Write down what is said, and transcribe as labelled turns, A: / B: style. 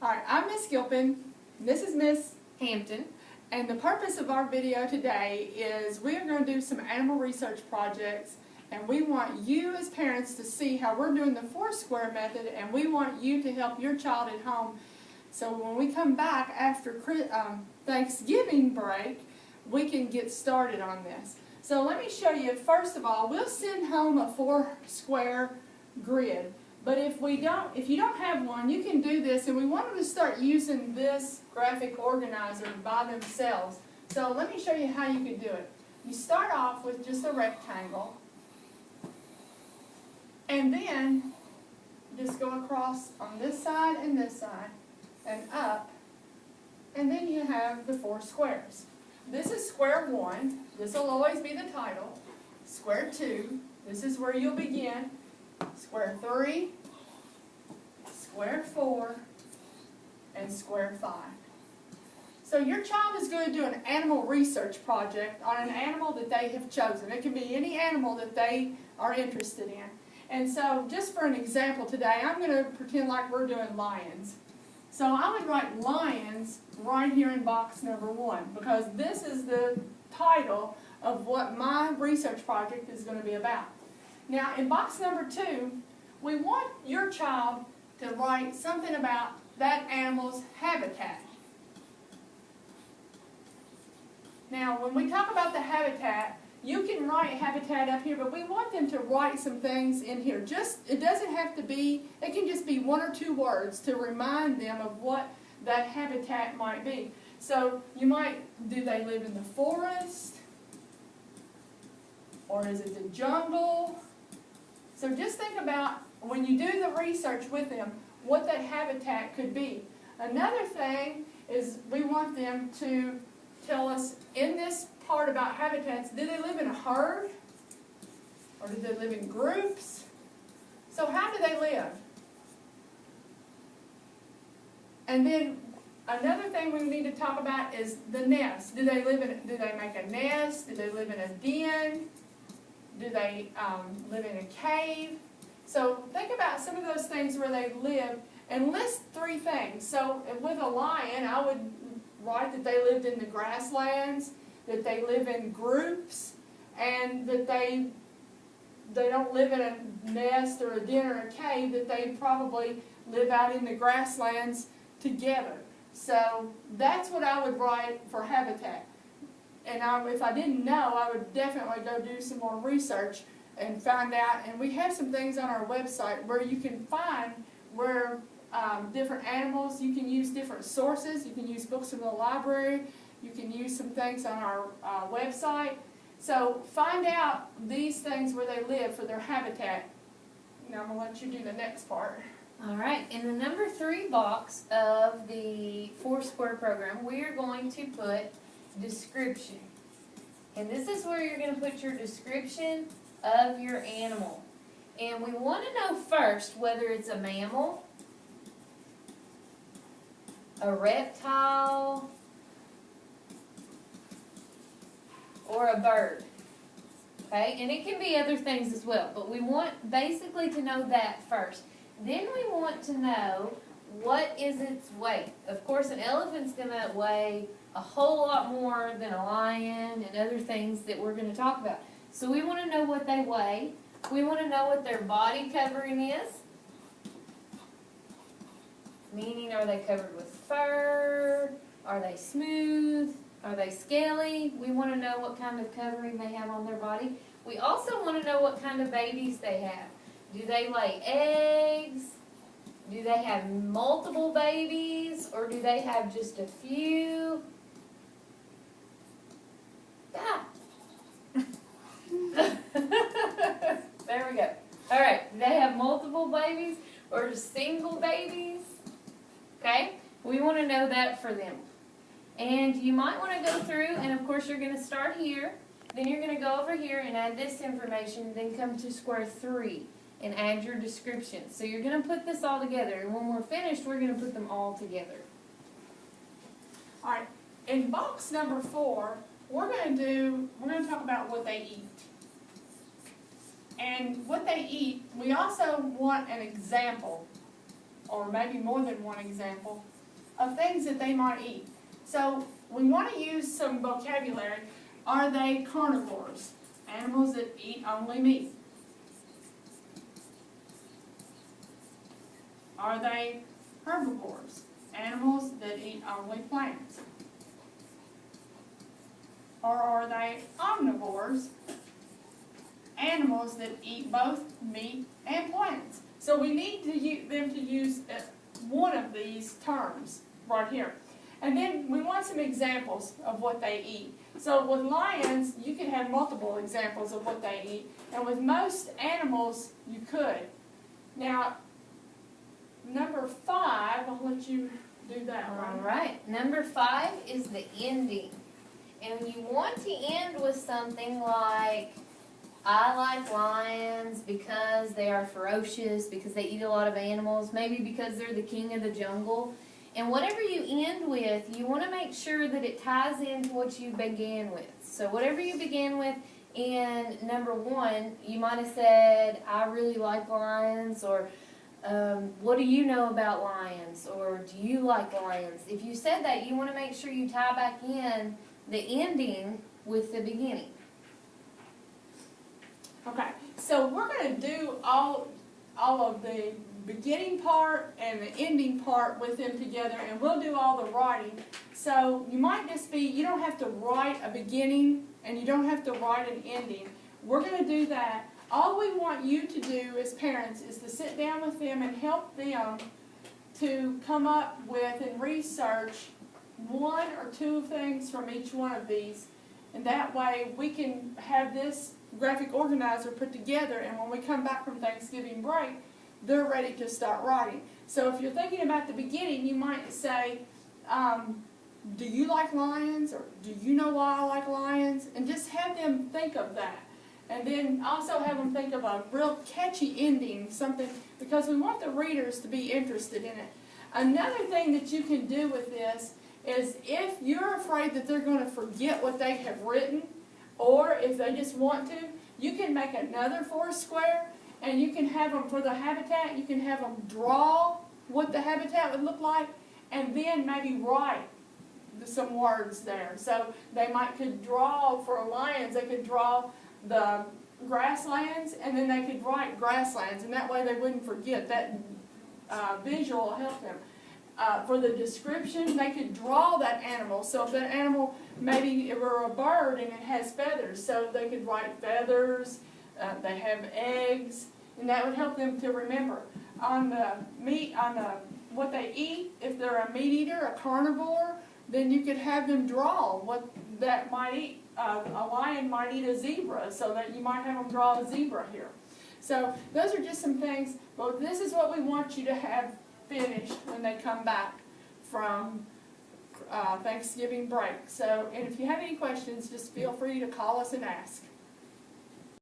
A: Alright, I'm Miss Gilpin, this is Miss
B: Hampton.
A: and the purpose of our video today is we are going to do some animal research projects, and we want you as parents to see how we're doing the Foursquare method, and we want you to help your child at home. So when we come back after Thanksgiving break, we can get started on this. So let me show you, first of all, we'll send home a Foursquare grid. But if you don't have one, you can do this, and we want them to start using this graphic organizer by themselves. So let me show you how you can do it. You start off with just a rectangle, and then just go across on this side, and up, and then you have the 4 squares. This is square 1, this will always be the title. Square 2, this is where you'll begin. Square 3, square 4, and square 5. So your child is going to do an animal research project on an animal that they have chosen. It can be any animal that they are interested in. And so just for an example today, I'm going to pretend like we're doing lions. So I would write lions right here in box number 1, because this is the title of what my research project is going to be about. Now, in box number 2, we want your child to write something about that animal's habitat. Now, when we talk about the habitat, you can write habitat up here, but we want them to write some things in here. It doesn't have to be, it can just be 1 or 2 words to remind them of what that habitat might be. So, you might, do they live in the forest? Or is it the jungle? So just think about, when you do the research with them, what that habitat could be. Another thing is we want them to tell us in this part about habitats, do they live in a herd? Or do they live in groups? So how do they live? And then another thing we need to talk about is the nest. Do they make a nest? Do they live in a den? Do they live in a cave? So think about some of those things where they live and list 3 things. So with a lion, I would write that they lived in the grasslands, that they live in groups, and that they don't live in a nest or a den or a cave, that they probably live out in the grasslands together. So that's what I would write for habitat. And if I didn't know, I would definitely go do some more research and find out. And we have some things on our website where you can find where different animals, you can use different sources. You can use books from the library. You can use some things on our website. So find out these things where they live for their habitat. Now I'm going to let you do the next part.
B: All right, in the number 3 box of the Foursquare program, we are going to put description. And this is where you're going to put your description of your animal. And we want to know first whether it's a mammal, a reptile, or a bird. Okay, and it can be other things as well, but we want basically to know that first. Then we want to know what is its weight. Of course, an elephant's going to weigh a whole lot more than a lion and other things that we're going to talk about. So we want to know what they weigh. We want to know what their body covering is. Meaning, are they covered with fur? Are they smooth? Are they scaly? We want to know what kind of covering they have on their body. We also want to know what kind of babies they have. Do they lay eggs? Do they have multiple babies? Or do they have just a few? Ah. There we go. All right, do they have multiple babies or just single babies? Okay, we want to know that for them. And you might want to go through, and of course you're going to start here, then you're going to go over here and add this information, then come to square 3 and add your description. So you're going to put this all together, and when we're finished, we're going to put them all together.
A: All right, in box number 4, we're going to talk about what they eat. And what they eat, we also want an example or maybe more than one example, of things that they might eat. So we want to use some vocabulary. Are they carnivores? Animals that eat only meat. Are they herbivores? Animals that eat only plants. Or are they omnivores? Animals that eat both meat and plants. So we need them to use one of these terms right here. And then we want some examples of what they eat. So with lions, you can have multiple examples of what they eat. And with most animals, you could. Now, number 5, I'll let you do that one.
B: All right. Number 5 is the ending. And you want to end with something like, I like lions because they are ferocious, because they eat a lot of animals, maybe because they're the king of the jungle. And whatever you end with, you want to make sure that it ties into what you began with. So whatever you began with in number 1, you might have said, I really like lions, or what do you know about lions, or do you like lions? If you said that, you want to make sure you tie back in the ending with the beginning.
A: Okay, so we're going to do all of the beginning part and the ending part with them together, and we'll do all the writing. So you might just be, you don't have to write a beginning and you don't have to write an ending. We're going to do that. All we want you to do as parents is to sit down with them and help them to come up with and research 1 or 2 things from each one of these. And that way we can have this graphic organizer put together, and when we come back from Thanksgiving break, they're ready to start writing. So if you're thinking about the beginning, you might say, do you like lions, or do you know why I like lions? And just have them think of that. And then also have them think of a real catchy ending, something, because we want the readers to be interested in it. Another thing that you can do with this is, if you're afraid that they're going to forget what they have written, or if they just want to, you can make another 4 square, and you can have them, for the habitat, you can have them draw what the habitat would look like, and then maybe write some words there. So they could draw, for lions, they could draw the grasslands, and then they could write grasslands, and that way they wouldn't forget. That visual will help them. For the description, they could draw that animal. So if that animal, maybe it were a bird and it has feathers, so they could write feathers, they have eggs, and that would help them to remember. On the meat, what they eat, if they're a meat eater, a carnivore, then you could have them draw what that might eat. A lion might eat a zebra, so that you might have them draw a zebra here. So those are just some things, but this is what we want you to have finished when they come back from Thanksgiving break. So, and if you have any questions, just feel free to call us and ask.